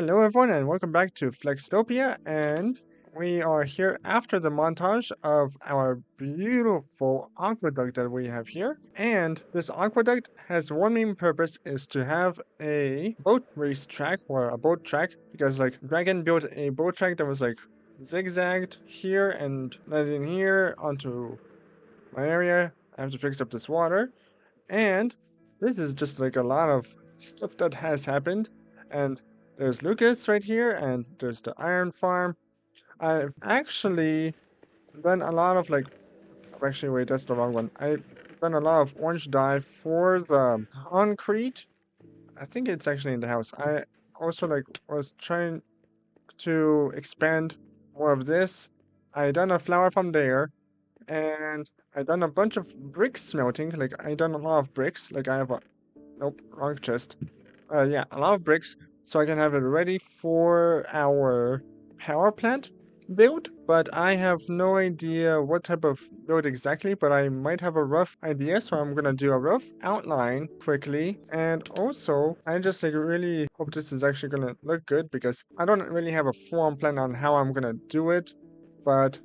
Hello everyone and welcome back to Flxtopia, and we are here after the montage of our beautiful aqueduct that we have here. And this aqueduct has one main purpose, is to have a boat race track or a boat track, because like Dragon built a boat track that was like zigzagged here and led in here onto my area. I have to fix up this water, and this is just like a lot of stuff that has happened. And there's Lucas right here, and there's the iron farm. I've actually done a lot of like, actually, wait, that's the wrong one. I've done a lot of orange dye for the concrete. I think it's actually in the house. I also like was trying to expand more of this. I done a flower farm there, and I done a bunch of brick smelting. Like I done a lot of bricks. Like I have a nope, wrong chest. Yeah, a lot of bricks, so I can have it ready for our power plant build. But I have no idea what type of build exactly, but I might have a rough idea, so I'm gonna do a rough outline quickly. And also, I just like really hope this is actually gonna look good, because I don't really have a full-on plan on how I'm gonna do it, but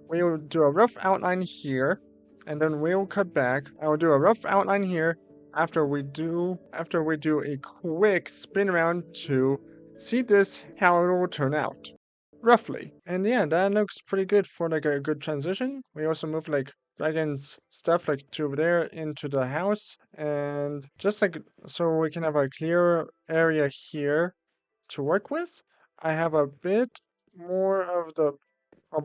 we will do a rough outline here, and then we'll cut back. I will do a rough outline here after we do a quick spin around to see this how it will turn out. Roughly. And yeah, that looks pretty good for like a good transition. We also move like Dragon's stuff like to over there into the house, and just like so we can have a clear area here to work with. I have a bit more of the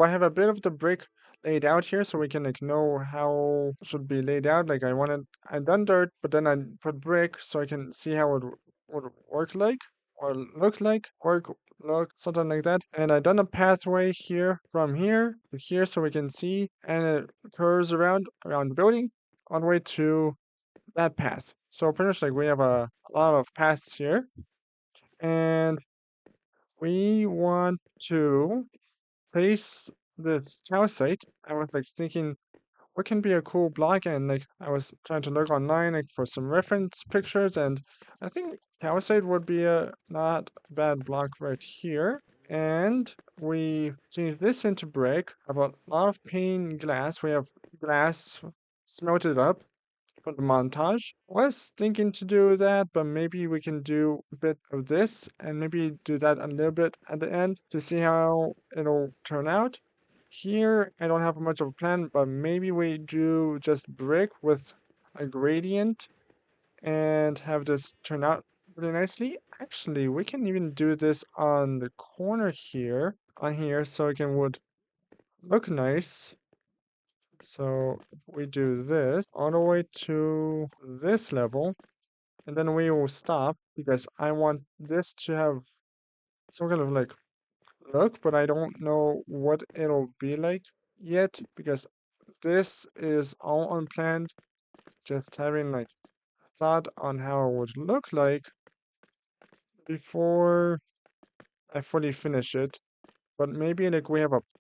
I have a bit of the brick laid out here, so we can like know how it should be laid out. Like I done dirt, but then I put brick so I can see how it would work like, or look like, look, something like that. And I done a pathway here from here to here so we can see, and it curves around the building all the way to that path. So pretty much like we have a lot of paths here, and we want to place this tower site. I was like thinking, what can be a cool block? And like I was trying to look online like for some reference pictures, and I think tower site would be a not bad block right here. And we change this into brick. About a lot of pane glass. We have glass smelted up for the montage. Was thinking to do that, but maybe we can do a bit of this and maybe do that a little bit at the end to see how it'll turn out. Here, I don't have much of a plan, but maybe we do just brick with a gradient and have this turn out really nicely. Actually, we can even do this on the corner here, on here, so it can would look nice. So if we do this all the way to this level, and then we will stop, because I want this to have some kind of like look, but I don't know what it'll be like yet, because this is all unplanned, just having like thought on how it would look like before I fully finish it. But maybe like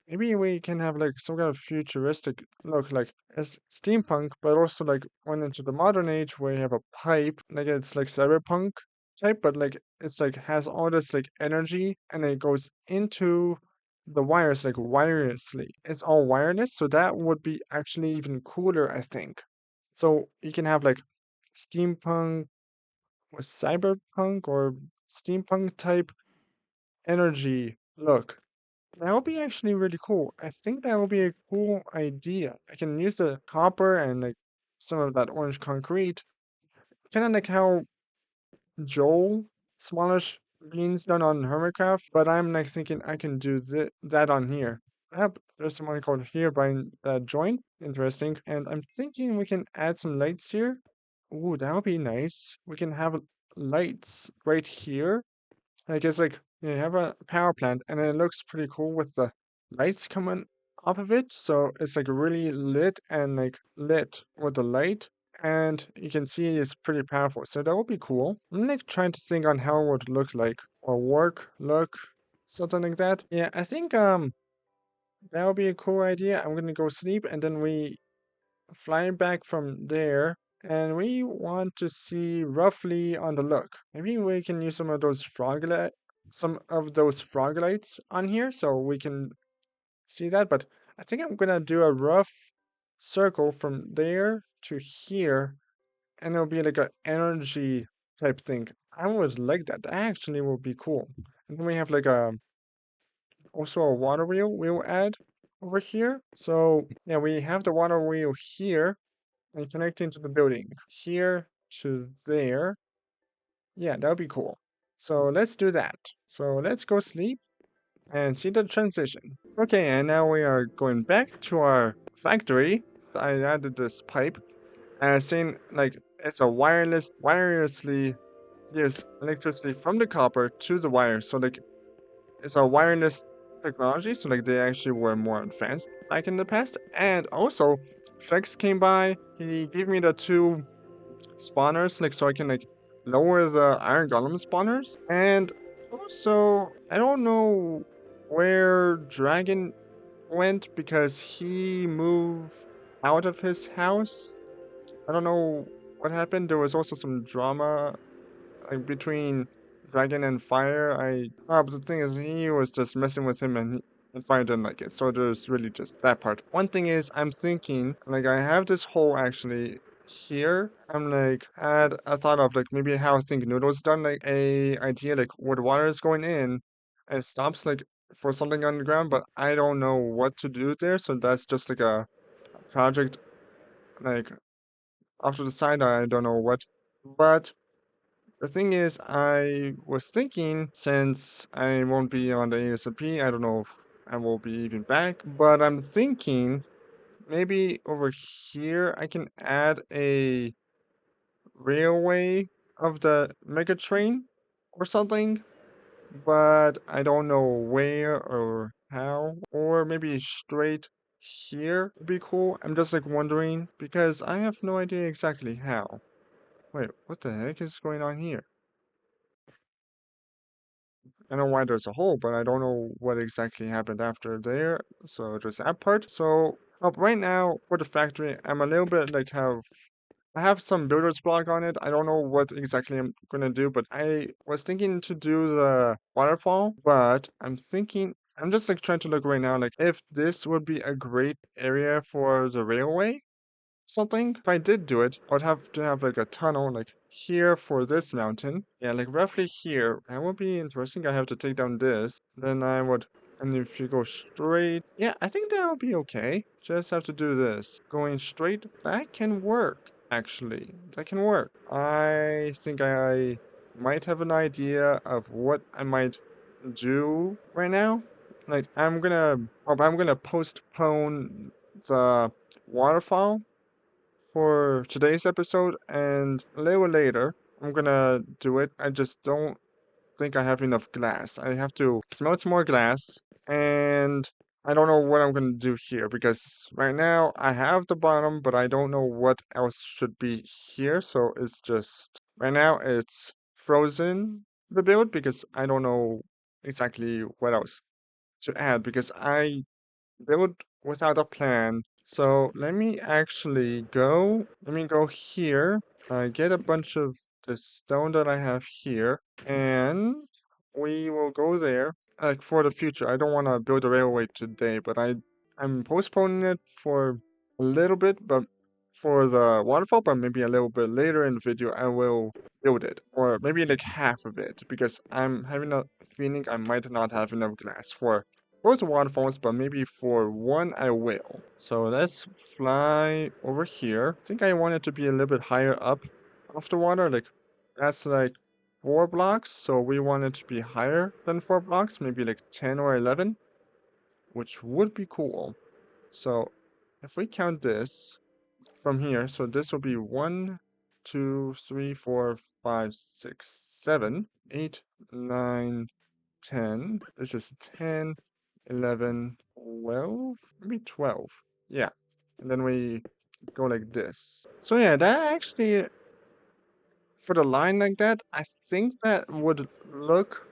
maybe we can have like some kind of futuristic look, like as steampunk, but also like went into the modern age where you have a pipe, like it's like cyberpunk type, but like it's like has all this like energy, and it goes into the wires like wirelessly. It's all wireless, so that would be actually even cooler, I think. So you can have like steampunk or cyberpunk or steampunk type energy look. That would be actually really cool. I think that would be a cool idea. I can use the copper and like some of that orange concrete, kind of like how Joel smallish beans done on Hermitcraft, but I'm like thinking I can do that on here. Yep, there's someone called here by joint. Interesting. And I'm thinking we can add some lights here. Ooh, that would be nice. We can have lights right here, like it's like you have a power plant, and it looks pretty cool with the lights coming off of it. So it's like really lit and like lit with the light, and you can see it's pretty powerful. So that would be cool. I'm like trying to think on how it would look like or work, look, something like that. Yeah, I think that would be a cool idea. I'm gonna go sleep, and then we fly back from there. And we want to see roughly on the look. Maybe we can use some of those frog some of those frog lights on here so we can see that, but I think I'm gonna do a rough circle from there to here, and it'll be like an energy type thing. I would like that. That actually will be cool. And then we have like a also a water wheel we'll add over here. So yeah, we have the water wheel here and connecting to the building here to there. Yeah, that would be cool. So let's do that. So let's go sleep and see the transition. Okay, and now we are going back to our factory. I added this pipe, and saying like it's a wirelessly gives electricity from the copper to the wire. So like it's a wireless technology. So like they actually were more advanced like in the past. And also, Flex came by. He gave me the two spawners, like so I can like lower the iron golem spawners. And also, I don't know where Dragon went because he moved out of his house. I don't know what happened. There was also some drama like between Dragon and Fire. But the thing is, he was just messing with him, and Fire didn't like it. So there's really just that part. One thing is, I'm thinking like I have this hole actually here. I'm like had a thought of like maybe how I think Noodle's done like a idea like where the water is going in, and it stops like for something on the ground, but I don't know what to do there. So that's just like a project like off to the side. I don't know what, but. The thing is, I was thinking since I won't be on the ASAP, I don't know if I will be even back, but I'm thinking maybe over here I can add a railway of the mega train or something, but I don't know where or how, or maybe straight here would be cool. I'm just like wondering because I have no idea exactly how. Wait, what the heck is going on here? I know why there's a hole, but I don't know what exactly happened after there. So just that part. So right now for the factory, I'm a little bit like I have some builder's block on it. I don't know what exactly I'm gonna do, but I was thinking to do the waterfall, but I'm just like trying to look right now, like if this would be a great area for the railway something. If I did do it, I would have to have like a tunnel like here for this mountain. Yeah, like roughly here. That would be interesting. I have to take down this. Then I would, and if you go straight, yeah, I think that would be okay. Just have to do this. Going straight, that can work, actually. That can work. I think I might have an idea of what I might do right now. Like I'm gonna postpone the waterfall for today's episode, and a little later, I'm gonna do it. I just don't think I have enough glass. I have to smelt some more glass, and I don't know what I'm gonna do here because right now I have the bottom, but I don't know what else should be here. So it's just right now it's frozen the build because I don't know exactly what else to add because I build without a plan. So let me go here, get a bunch of the stone that I have here, and we will go there, like for the future. I don't want to build a railway today, but I'm postponing it for a little bit, but for the waterfall, but maybe a little bit later in the video, I will build it, or maybe like half of it, because I'm having a feeling I might not have enough glass for both waterfalls, but maybe for one I will. So let's fly over here. I think I want it to be a little bit higher up off the water. Like that's like 4 blocks, so we want it to be higher than 4 blocks, maybe like 10 or 11, which would be cool. So if we count this from here, so this will be 1, 2, 3, 4, 5, 6, 7, 8, 9, 10. This is 10, 11, 12, maybe 12. Yeah. And then we go like this. So yeah, that actually, for the line like that, I think that would look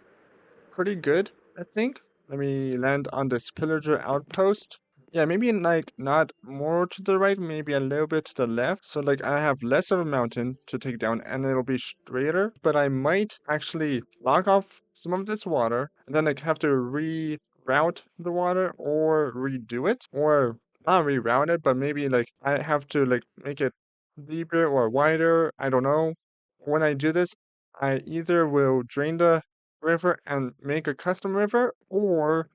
pretty good, I think. Let me land on this pillager outpost. Yeah, maybe like not more to the right, maybe a little bit to the left. So like I have less of a mountain to take down and it'll be straighter, but I might actually block off some of this water and then like have to reroute the water or redo it or not reroute it, but maybe like I have to like make it deeper or wider. I don't know. When I do this, I either will drain the river and make a custom river or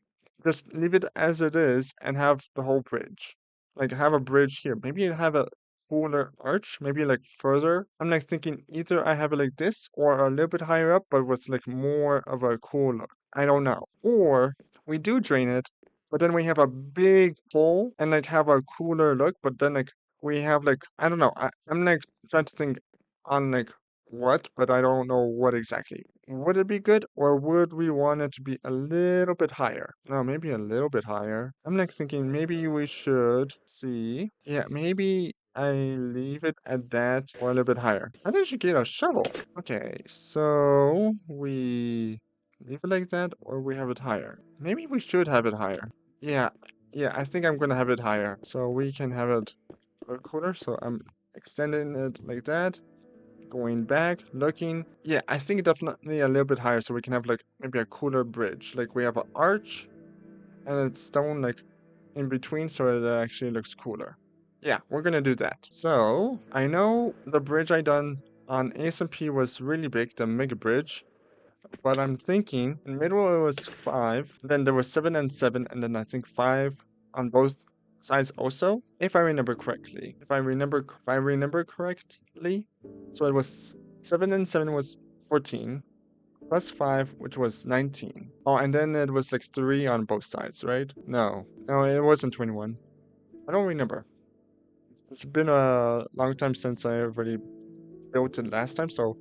just leave it as it is and have the whole bridge. Like have a bridge here. Maybe have a fuller arch, maybe like further. I'm like thinking either I have it like this or a little bit higher up, but with like more of a cool look. I don't know. Or we do drain it, but then we have a big hole and like have a cooler look, but then like we have like I don't know. I'm like trying to think on like what, but I don't know what exactly. Would it be good, or would we want it to be a little bit higher? No, maybe a little bit higher. I'm like thinking maybe we should see. Yeah, maybe I leave it at that or a little bit higher. I think I should get a shovel. Okay, so we leave it like that, or we have it higher. Maybe we should have it higher. Yeah, yeah, I think I'm gonna have it higher. So we can have it a cooler. So I'm extending it like that. Going back, looking. Yeah, I think definitely a little bit higher so we can have like maybe a cooler bridge. Like we have an arch and it's stone like in between so it actually looks cooler. Yeah, we're gonna do that. So I know the bridge I done on ASMP was really big, the mega bridge. But I'm thinking in middle it was 5, then there was 7 and 7, and then I think 5 on both sides also, if I remember correctly. If I remember correctly, so it was 7 and 7 was 14 plus 5, which was 19. Oh, and then it was like 3 on both sides, right? No, no, it wasn't 21. I don't remember. It's been a long time since I already built it last time, so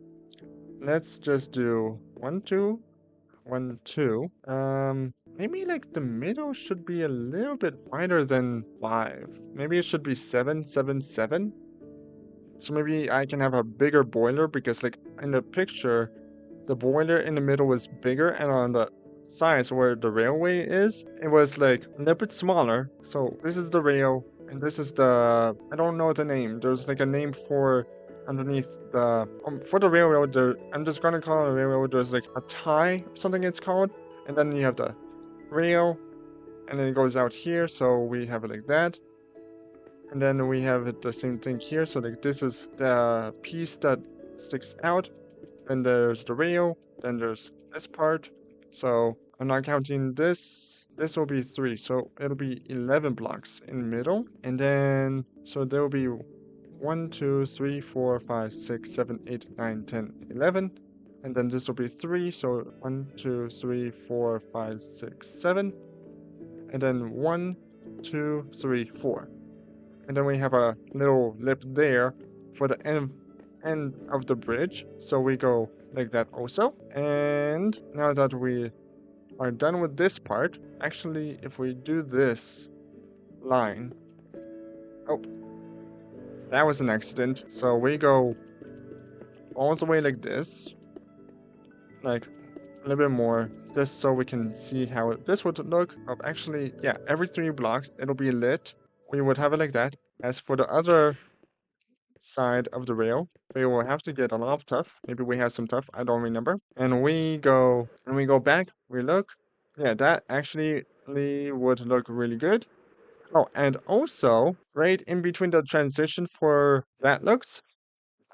let's just do 1, 2, 1, 2. Maybe like the middle should be a little bit wider than 5. Maybe it should be 7, 7, 7. So maybe I can have a bigger boiler because like in the picture, the boiler in the middle was bigger and on the sides where the railway is, it was like a little bit smaller. So this is the rail and this is the, I don't know the name. There's like a name for underneath the, for the railroad, there, I'm just gonna call it a railroad. There's like a tie, something it's called. And then you have the rail and then it goes out here. So we have it like that. And then we have it the same thing here. So like this is the piece that sticks out. Then there's the rail, then there's this part. So I'm not counting this. This will be 3, so it'll be 11 blocks in the middle. And then, so there will be 1, 2, 3, 4, 5, 6, 7, 8, 9, 10, 11. And then this will be 3, so 1, 2, 3, 4, 5, 6, 7. And then 1, 2, 3, 4. And then we have a little lip there for the end of the bridge. So we go like that also. And now that we are done with this part, actually, if we do this line, oh, that was an accident. So we go all the way like this, like a little bit more, just so we can see how this would look. Oh, actually, yeah, every 3 blocks, it'll be lit. We would have it like that. As for the other side of the rail. We will have to get a lot of tough. Maybe we have some tough, I don't remember. And we go back, we look. Yeah, that actually would look really good. Oh, and also, right in between the transition for that looks,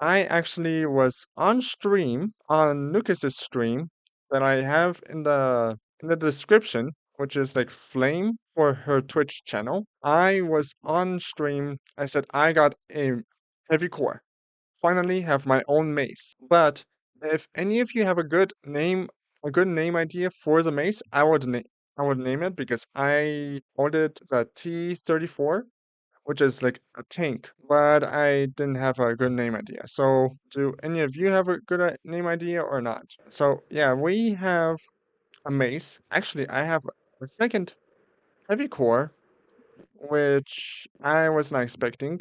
I actually was on stream, on Lucas's stream, that I have in the description, which is like Flame for her Twitch channel. I was on stream. I said I got a heavy core. Finally have my own mace. But if any of you have a good name idea for the mace, I would name it because I ordered the T-34, which is like a tank, but I didn't have a good name idea. So, do any of you have a good name idea or not? So, yeah, we have a mace. Actually, I have a second heavy core, which I was not expecting,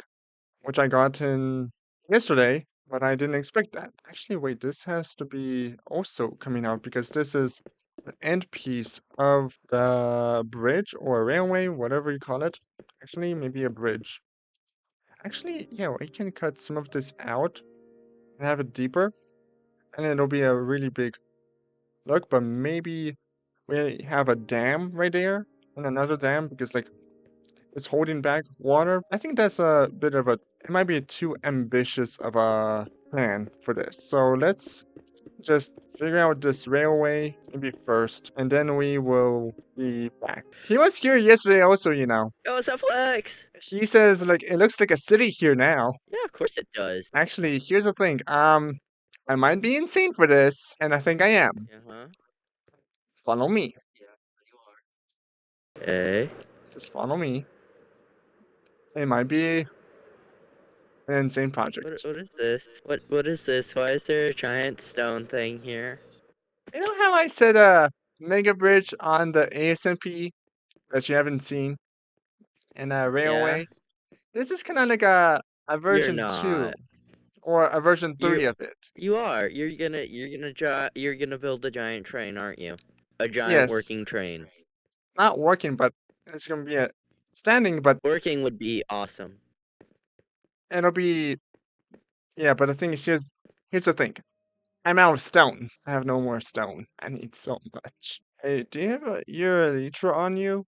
which I got in yesterday, but I didn't expect that. Actually, wait, this has to be also coming out because this is the end piece of the bridge or railway, whatever you call it. Actually, maybe a bridge. Actually, yeah, we can cut some of this out and have it deeper, and it'll be a really big look, but maybe we have a dam right there and another dam because like it's holding back water. I think that's a bit of a, it might be too ambitious of a plan for this. So let's just figure out this railway maybe first, and then we will be back. He was here yesterday also, you know. Yo, what's up, Flex? He says like it looks like a city here now. Yeah, of course it does. Actually, here's the thing. I might be insane for this, and I think I am. Uh-huh. Follow me. Hey. Just follow me. It might be an insane project. What is this? What is this? Why is there a giant stone thing here? You know how I said mega bridge on the ASMP that you haven't seen in a Yeah? railway? This is kind of like a You're version 2 not. or a version You 3 of it. you are. You're gonna build a giant train, aren't you? A giant Yes, working train. not working, but it's gonna be a standing, but Working would be awesome. it'll be, yeah, but the thing is, here's the thing. I'm out of stone. I have no more stone. I need so much. Hey, do you have your elytra on you?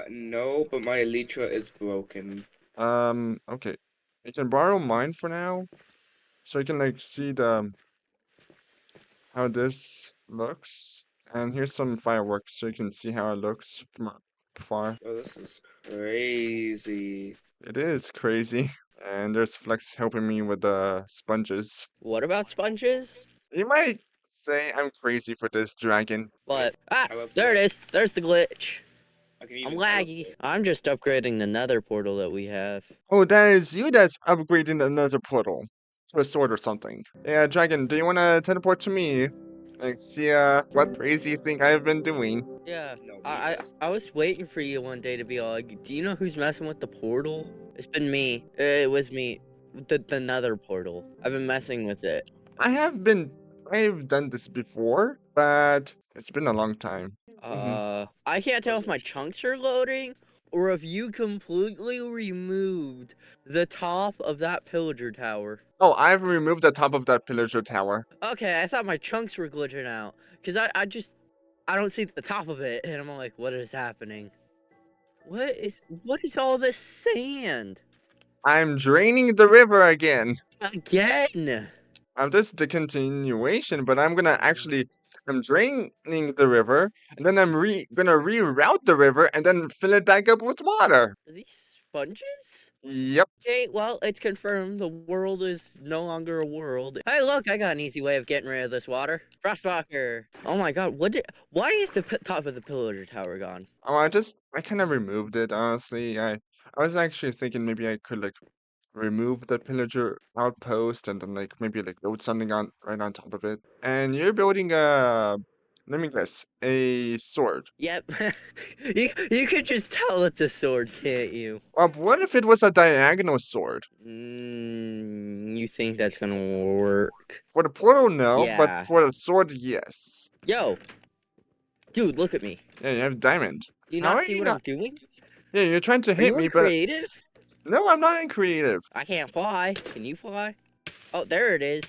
No, but my elytra is broken. Okay. You can borrow mine for now, so you can like see the how this looks. And here's some fireworks, so you can see how it looks from afar. Oh, this is crazy. It is crazy. And there's Flex helping me with the sponges. What about sponges? You might say I'm crazy for this dragon. But I love there it that. is. There's the glitch. I can I'm even laggy. I'm just upgrading the nether portal that we have. Oh, that is you that's upgrading another portal to a sword or something. Yeah, dragon, do you want to teleport to me? Like, see what crazy thing I've been doing? Yeah, No, me I first. I was waiting for you one day to be like, do you know who's messing with the portal? It's been me. It was me. The nether portal. I've been messing with it. I've done this before, but it's been a long time. I can't tell if my chunks are loading or if you completely removed the top of that pillager tower. Oh, I've removed the top of that pillager tower. Okay, I thought my chunks were glitching out. Cause I don't see the top of it and I'm like, what is happening? What is all this sand? I'm draining the river again. Again. This is the continuation, but I'm draining the river, and then gonna reroute the river, and then fill it back up with water. Are these sponges? Yep. Okay, well, it's confirmed the world is no longer a world. Hey, look, I got an easy way of getting rid of this water. Frostwalker. Oh my god, why is the top of the pillager tower gone? Oh, I kind of removed it, honestly. I was actually thinking maybe I could like remove the pillager outpost and then like maybe like build something on right on top of it. And you're building let me guess, a sword. Yep. You could just tell it's a sword, can't you? What if it was a diagonal sword? You think that's gonna work? For the portal, no, but Yeah. for the sword, yes. Yo, dude, look at me. Yeah, you have diamond. Do you How not are see you what I'm not? doing? Yeah, you're trying to Are hit you me, in but creative? no, I'm not in creative. I can't fly. Can you fly? Oh, there it is.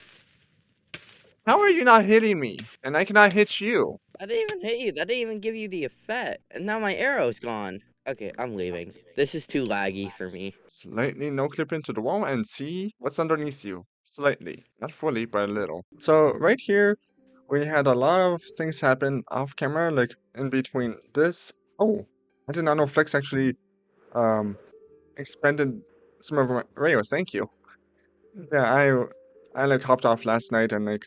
How are you not hitting me? And I cannot hit you. That didn't even hit you. That didn't even give you the effect. And now my arrow's gone. Okay, I'm leaving. This is too laggy for me. Slightly no clip into the wall and see what's underneath you. Slightly. Not fully, but a little. So right here, we had a lot of things happen off camera, like in between this. Oh, I did not know Flex actually expanded some of my rails. Thank you. Yeah, I like hopped off last night and like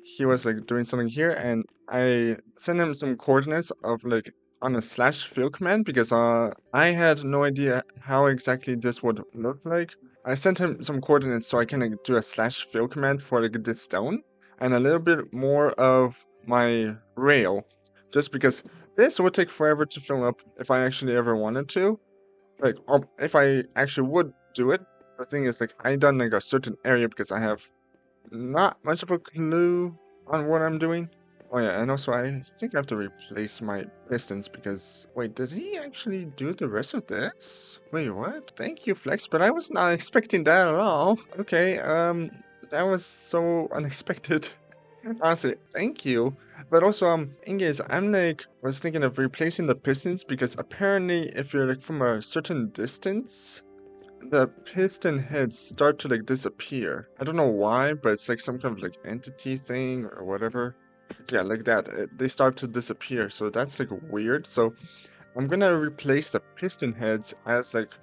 he was like doing something here and I sent him some coordinates of like on a slash fill command because I had no idea how exactly this would look like. I sent him some coordinates so I can like, do a slash fill command for like this stone and a little bit more of my rail just because this would take forever to fill up if I actually ever wanted to. Like if I actually would do it, the thing is like I done like a certain area because I have not much of a clue on what I'm doing. Oh yeah, and also I think I have to replace my pistons because wait, did he actually do the rest of this? Wait, what? Thank you, Flex, but I was not expecting that at all. Okay, that was so unexpected. Honestly, thank you. But also, thing is, I'm like, was thinking of replacing the pistons because apparently, if you're like from a certain distance, the piston heads start to like disappear. I don't know why, but it's like some kind of like entity thing or whatever. Yeah, like that. They start to disappear. So that's like weird. So I'm gonna replace the piston heads as like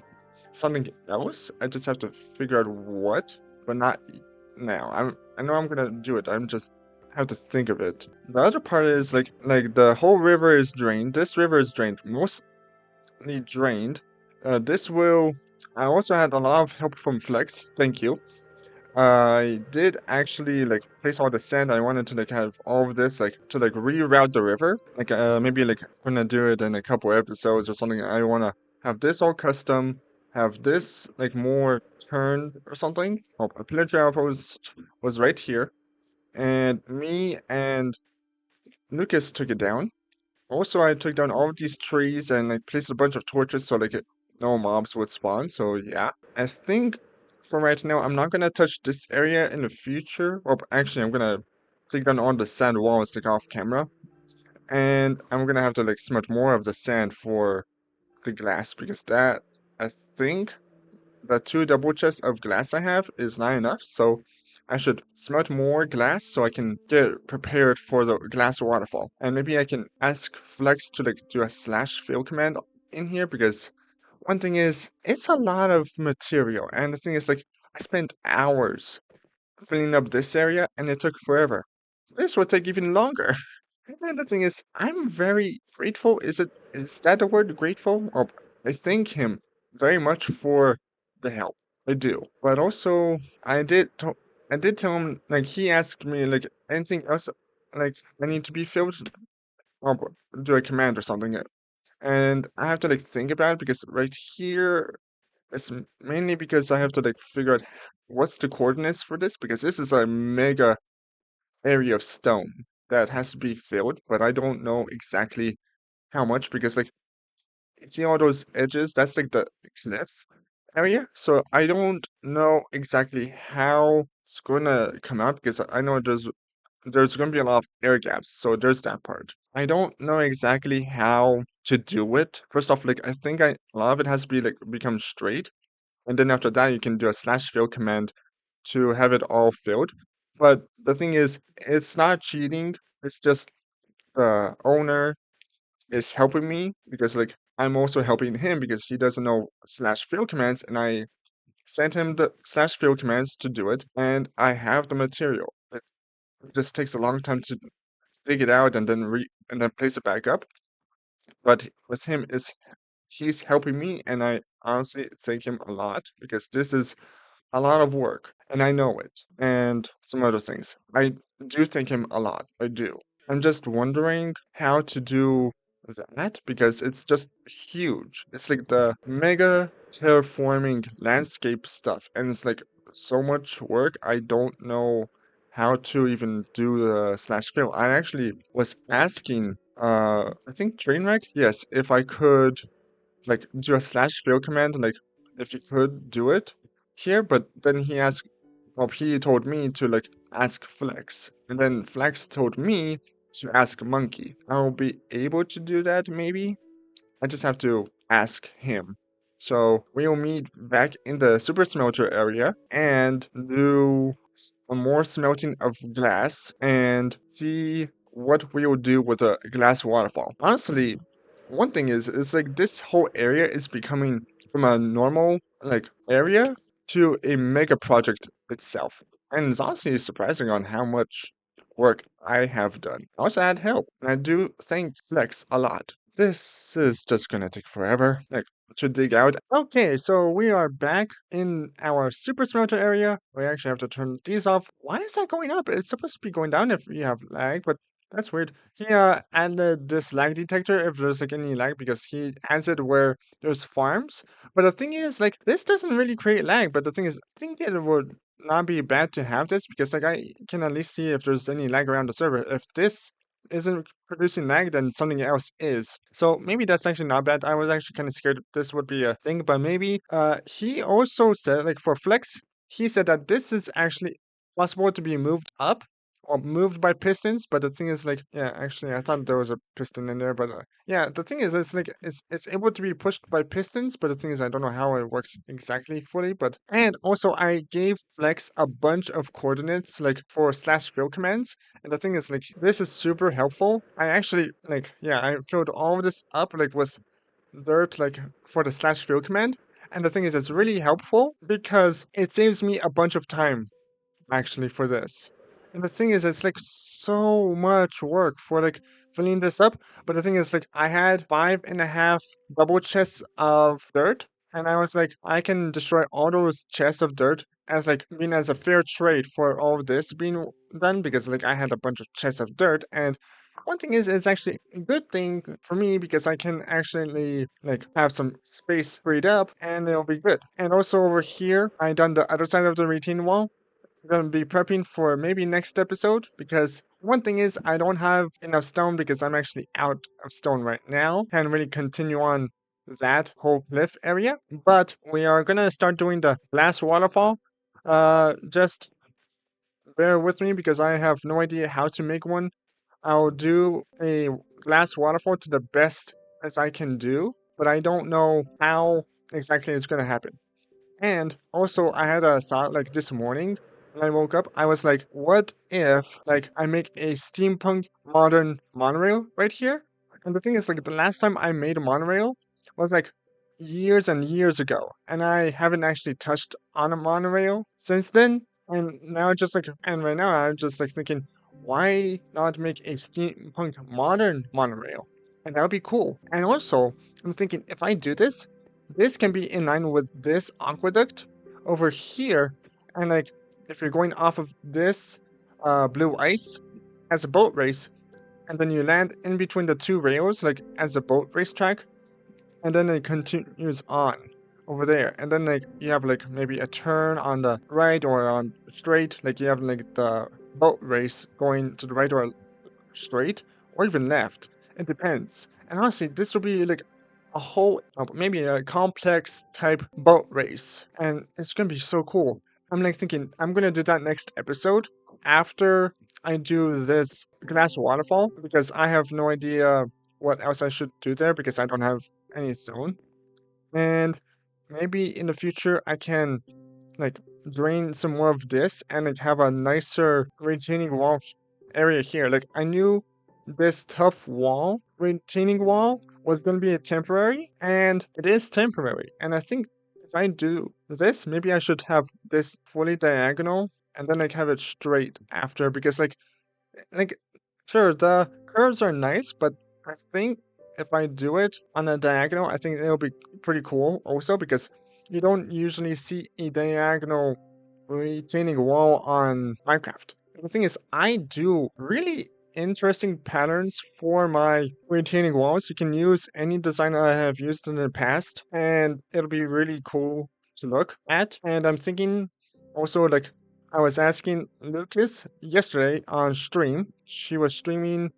something else. I just have to figure out what, but not now. I know I'm gonna do it. I'm just have to think of it. The other part is like the whole river is drained. This river is drained, mostly drained. This will. I also had a lot of help from Flex. Thank you. I did actually like place all the sand. I wanted to like have all of this like to like reroute the river. Like maybe like I'm gonna do it in a couple episodes or something. I wanna have this all custom, have this like more turned or something. Oh, a pillager outpost was right here, and me and Lucas took it down. Also, I took down all of these trees and like placed a bunch of torches so like no mobs would spawn. So yeah, I think for right now I'm not gonna touch this area in the future. Well, actually, I'm gonna take down all the sand walls like off camera, and I'm gonna have to like smelt more of the sand for the glass because that I think the 2 double chests of glass I have is not enough. So I should smelt more glass so I can get prepared for the glass waterfall. And maybe I can ask Flex to like do a slash fill command in here because one thing is it's a lot of material. And the thing is like I spent hours filling up this area and it took forever. This will take even longer. And the thing is, I'm very grateful. Is that the word grateful? Or I thank him very much for the help. I do. But also I did tell him like he asked me like anything else like I need to be filled or do a command or something. And I have to like think about it because right here it's mainly because I have to like figure out what's the coordinates for this because this is a mega area of stone that has to be filled, but I don't know exactly how much because like see all those edges, that's like the cliff area. So I don't know exactly how it's gonna come out because I know there's gonna be a lot of air gaps, so there's that part. I don't know exactly how to do it. First off, like I think a lot of it has to be like become straight, and then after that you can do a slash fill command to have it all filled. But the thing is, it's not cheating. It's just the owner is helping me because like I'm also helping him because he doesn't know slash fill commands, and I sent him the slash fill commands to do it, and I have the material. It just takes a long time to dig it out and then place it back up. But with him, is he's helping me, and I honestly thank him a lot because this is a lot of work, and I know it, and some other things. I do thank him a lot. I do. I'm just wondering how to do that because it's just huge. It's like the mega terraforming landscape stuff, and it's like so much work. I don't know how to even do the slash fill. I actually was asking, I think Trainwreck, yes, if I could like do a slash fill command, like if you could do it here, but then he asked, well, he told me to like ask Flex, and then Flex told me to ask Monkey. I'll be able to do that maybe. I just have to ask him. So we'll meet back in the super smelter area and do more smelting of glass and see what we'll do with a glass waterfall. Honestly, one thing is like this whole area is becoming from a normal like area to a mega project itself. And it's honestly surprising on how much work I have done. I also had help, and I do thank Flex a lot. This is just gonna take forever, like, to dig out. Okay, so we are back in our super smelter area. We actually have to turn these off. Why is that going up? It's supposed to be going down if you have lag, but that's weird. He added this lag detector if there's like any lag because he has it where there's farms. But the thing is, like, this doesn't really create lag, but the thing is, I think it would not be bad to have this because like I can at least see if there's any lag around the server. If this isn't producing lag, then something else is. So maybe that's actually not bad. I was actually kind of scared this would be a thing, but maybe he also said, like for Flex, he said that this is actually possible to be moved up or moved by pistons, but the thing is like, yeah, actually I thought there was a piston in there, but yeah, the thing is it's like it's able to be pushed by pistons, but the thing is I don't know how it works exactly fully, but and also I gave Flex a bunch of coordinates like for slash fill commands, and the thing is like this is super helpful. I actually like yeah, I filled all of this up like with dirt like for the slash fill command. And the thing is, it's really helpful because it saves me a bunch of time actually for this. And the thing is, it's like so much work for like filling this up. But the thing is, like, I had 5.5 double chests of dirt, and I was like, I can destroy all those chests of dirt as like being as a fair trade for all of this being done because like I had a bunch of chests of dirt. And one thing is, it's actually a good thing for me because I can actually like have some space freed up and it'll be good. And also over here, I done the other side of the retaining wall. I'm gonna be prepping for maybe next episode because one thing is I don't have enough stone because I'm actually out of stone right now. Can't really continue on that whole cliff area, but we are gonna start doing the last waterfall. Just bear with me because I have no idea how to make one. I'll do a glass waterfall to the best as I can do, but I don't know how exactly it's gonna happen. And also, I had a thought like this morning when I woke up. I was like, what if like I make a steampunk modern monorail right here? And the thing is, like, the last time I made a monorail was like years and years ago, and I haven't actually touched on a monorail since then. And now, just like, and right now, I'm just like thinking, why not make a steampunk modern monorail? And that would be cool. And also, I'm thinking if I do this, this can be in line with this aqueduct over here. And like, if you're going off of this blue ice as a boat race, and then you land in between the two rails, like as a boat race track, and then it continues on over there. And then like you have like maybe a turn on the right or on straight, like you have like the boat race going to the right or straight or even left. It depends. And honestly, this will be like a whole, maybe a complex type boat race. And it's going to be so cool. I'm like thinking, I'm going to do that next episode after I do this glass waterfall because I have no idea what else I should do there because I don't have any stone. And maybe in the future I can like drain some more of this and like have a nicer retaining wall area here. Like I knew this tough wall, retaining wall, was gonna be a temporary, and it is temporary. And I think if I do this, maybe I should have this fully diagonal and then like have it straight after because like sure the curves are nice, but I think if I do it on a diagonal, I think it'll be pretty cool also because you don't usually see a diagonal retaining wall on Minecraft. The thing is, I do really interesting patterns for my retaining walls. You can use any design I have used in the past, and it'll be really cool to look at. And I'm thinking also like I was asking Lucas yesterday on stream. She was streaming.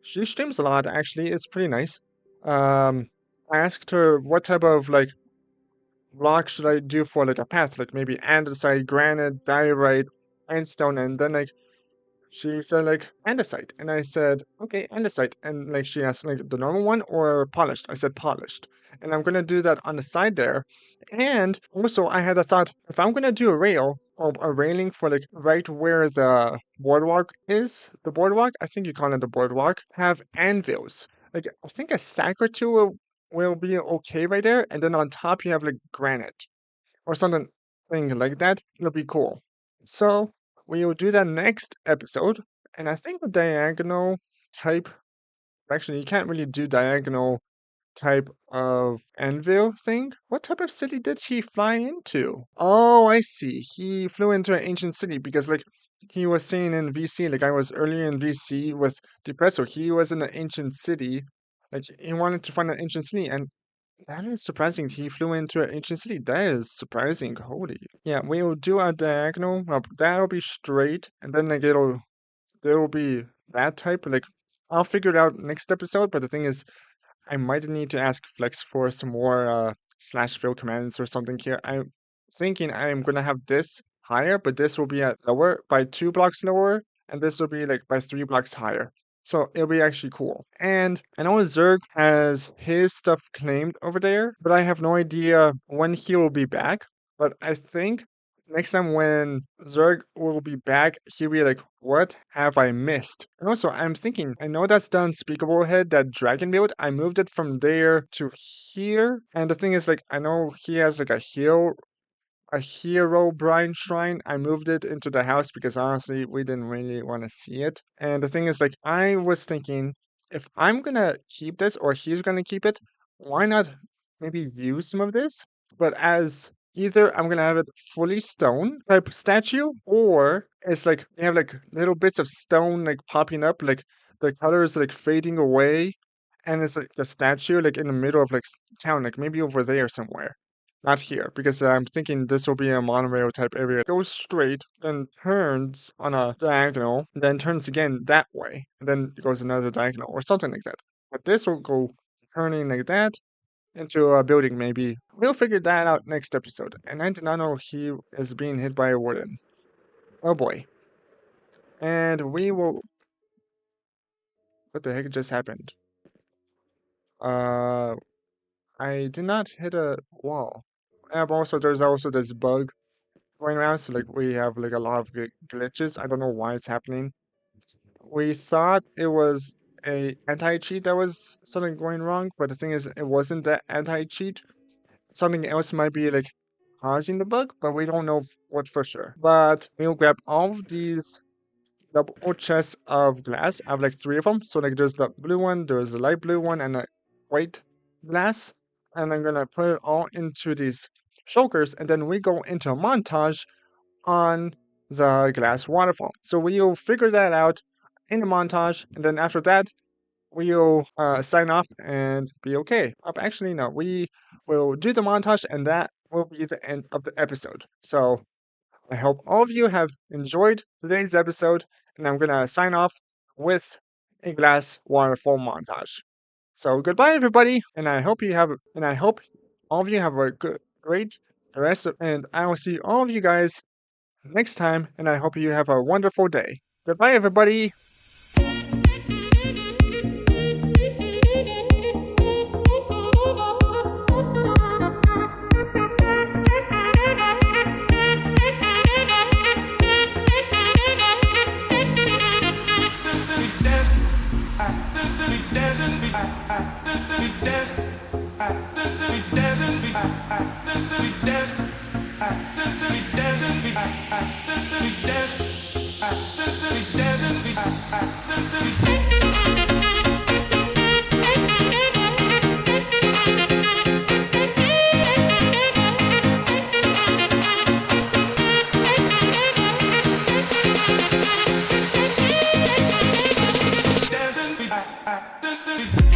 She streams a lot actually. It's pretty nice. I asked her what type of like block should I do for like a path, like maybe andesite, granite, diorite, sandstone, and then like she said like andesite, and I said okay, andesite, and like she asked like the normal one or polished. I said polished, and I'm gonna do that on the side there. And also I had a thought if I'm gonna do a rail or a railing for like right where the boardwalk is, the boardwalk, I think you call it the boardwalk, have anvils. Like I think a stack or two will be okay right there, and then on top you have like granite or something thing like that. It'll be cool. So we will do that next episode, and I think the diagonal type. Actually, you can't really do diagonal type of anvil thing. What type of city did he fly into? Oh, I see. He flew into an ancient city because, like, he was saying in VC, like I was earlier in VC with Depresso, he was in an ancient city. Like, he wanted to find an ancient city, and that is surprising. He flew into an ancient city. That is surprising. Holy. Yeah, we'll do a diagonal. That'll be straight, and then like there will be that type, like I'll figure it out next episode, but the thing is, I might need to ask Flex for some more /fill commands or something here. I'm thinking I'm gonna have this higher, but this will be at lower by 2 blocks lower, and this will be like by 3 blocks higher. So it'll be actually cool. And I know Zerg has his stuff claimed over there, but I have no idea when he will be back. But I think next time when Zerg will be back, he'll be like, what have I missed? And also, I'm thinking, I know that's the Unspeakable Head, that dragon build. I moved it from there to here. And the thing is, like, I know he has like a hero brine shrine. I moved it into the house because honestly, we didn't really want to see it. And the thing is, like, I was thinking, if I'm gonna keep this or he's gonna keep it, why not maybe use some of this? But as either I'm gonna have it fully stone type statue, or it's like you have like little bits of stone like popping up, like the color is like fading away, and it's like the statue like in the middle of like town, like maybe over there somewhere. Not here, because I'm thinking this will be a monorail type area. Goes straight, then turns on a diagonal, then turns again that way, and then goes another diagonal, or something like that. But this will go turning like that into a building, maybe. We'll figure that out next episode. And I did not know he is being hit by a warden. Oh boy. And we will... What the heck just happened? I did not hit a wall. And also, there's also this bug going around, so like we have like a lot of glitches. I don't know why it's happening. We thought it was a anti-cheat that was something going wrong, but the thing is, it wasn't that anti-cheat. Something else might be like causing the bug, but we don't know what for sure. But we'll grab all of these double chests of glass. I have like 3 of them. So like there's the blue one, there's the light blue one, and a white glass. And I'm gonna put it all into these shulkers, and then we go into a montage on the glass waterfall. So we'll figure that out in the montage, and then after that, we'll sign off and be okay. Actually, no, we will do the montage, and that will be the end of the episode. So I hope all of you have enjoyed today's episode, and I'm gonna sign off with a glass waterfall montage. So goodbye, everybody, and I hope all of you have a great rest and I will see all of you guys next time, and I hope you have a wonderful day. Goodbye, everybody. Dancing,